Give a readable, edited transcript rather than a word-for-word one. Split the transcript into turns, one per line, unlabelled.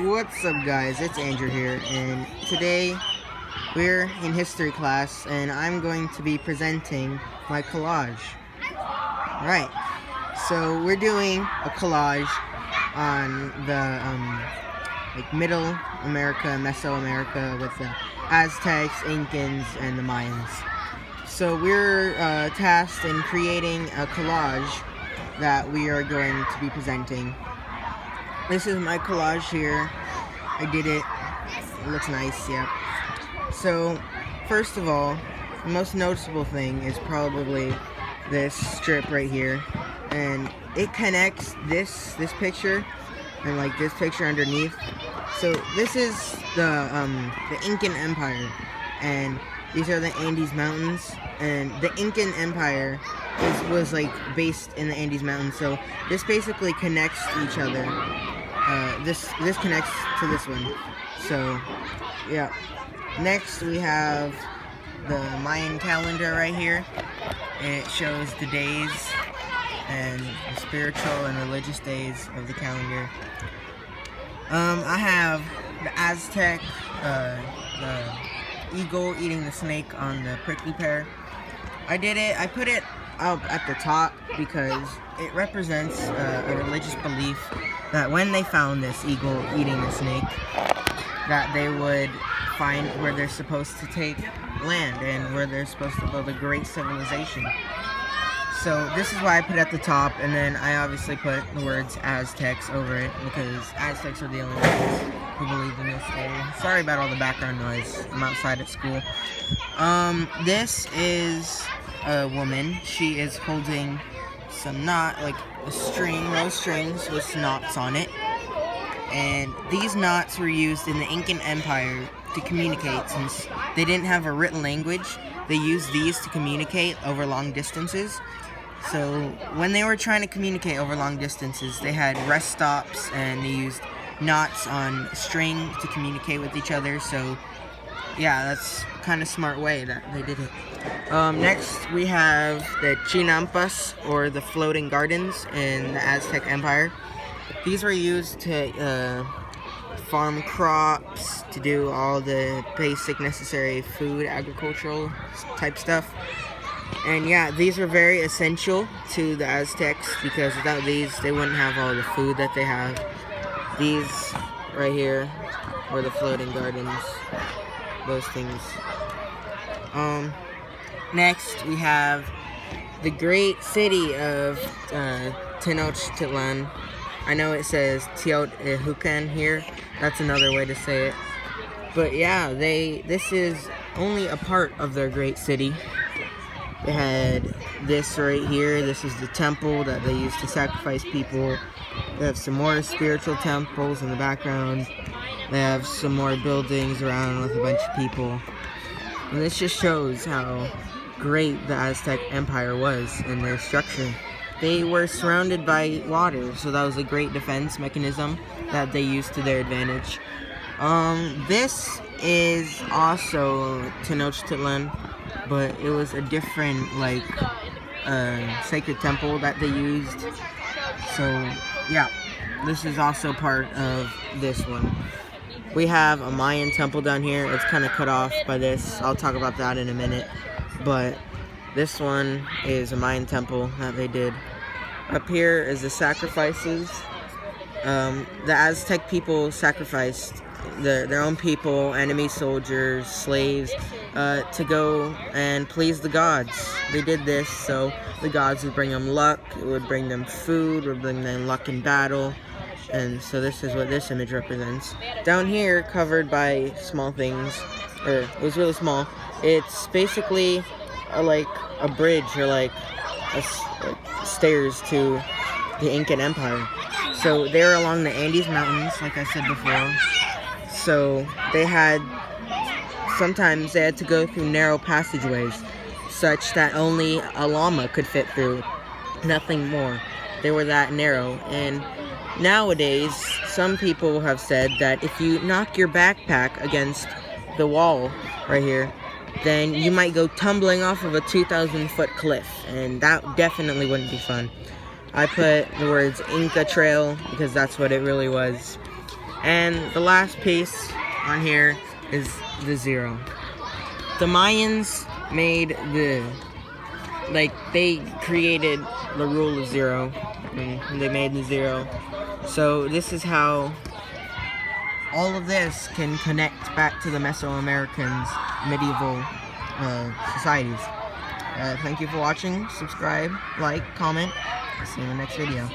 What's up, guys? It's Andrew here, and today we're in history class, and I'm going to be presenting my collage. Right. So we're doing a collage on the Middle America, Mesoamerica, with the Aztecs, Incans, and the Mayans. So we're tasked in creating a collage that we are going to be presenting. This is my collage here. I did it. It looks nice, yeah. So, first of all, the most noticeable thing is probably this strip right here. And it connects this picture and like this picture underneath. So this is the Incan Empire, and these are the Andes Mountains, and the Incan Empire was like based in the Andes Mountains. So this basically connects each other. This connects to this one. So yeah. Next we have the Mayan calendar right here. It shows the days and the spiritual and religious days of the calendar. I have the Aztec, the eagle eating the snake on the prickly pear. I put it up at the top because it represents a religious belief that when they found this eagle eating the snake, that they would find where they're supposed to take land and where they're supposed to build a great civilization. So this is why I put it at the top, and then I obviously put the words Aztecs over it because Aztecs are the only ones who believe in this day. Sorry about all the background noise. I'm outside at school. This is a woman. She is holding some like a string, row strings with knots on it. And these knots were used in the Incan Empire to communicate. Since they didn't have a written language, they used these to communicate over long distances. So when they were trying to communicate over long distances, they had rest stops and they used knots on string to communicate with each other. So yeah, that's kind of smart way that they did it. Next we have the chinampas, or the floating gardens, in the Aztec Empire. These were used to farm crops, to do all the basic necessary food, agricultural type stuff. And yeah, these were very essential to the Aztecs because without these, they wouldn't have all the food that they have. These right here were the floating gardens, those things. Next, we have the great city of Tenochtitlan. I know it says Teotihuacan here. That's another way to say it. But yeah, this is only a part of their great city. They had this right here. This is the temple that they used to sacrifice people. They have some more spiritual temples in the background. They have some more buildings around with a bunch of people. And this just shows how great the Aztec Empire was in their structure. They were surrounded by water, so that was a great defense mechanism that they used to their advantage. This is also Tenochtitlan, but it was a different, sacred temple that they used. So, yeah, this is also part of this one. We have a Mayan temple down here. It's kind of cut off by this. I'll talk about that in a minute. But this one is a Mayan temple that they did. Up here is the sacrifices. The Aztec people sacrificed their own people, enemy soldiers, slaves, to go and please the gods. They did this so the gods would bring them luck, it would bring them food, would bring them luck in battle. And so this is what this image represents. Down here, covered by small things, or it was really small, it's basically like a bridge, or like stairs to the Incan Empire. So they're along the Andes Mountains, like I said before. So sometimes they had to go through narrow passageways, such that only a llama could fit through, nothing more. They were that narrow. And nowadays, some people have said that if you knock your backpack against the wall right here, then you might go tumbling off of a 2,000-foot cliff, and that definitely wouldn't be fun. I put the words Inca Trail because that's what it really was. And the last piece on here is the 0. The Mayans made they created the rule of 0, and they made the 0. So this is how all of this can connect back to the Mesoamericans' medieval societies. Thank you for watching. Subscribe, like, comment. See you in the next video.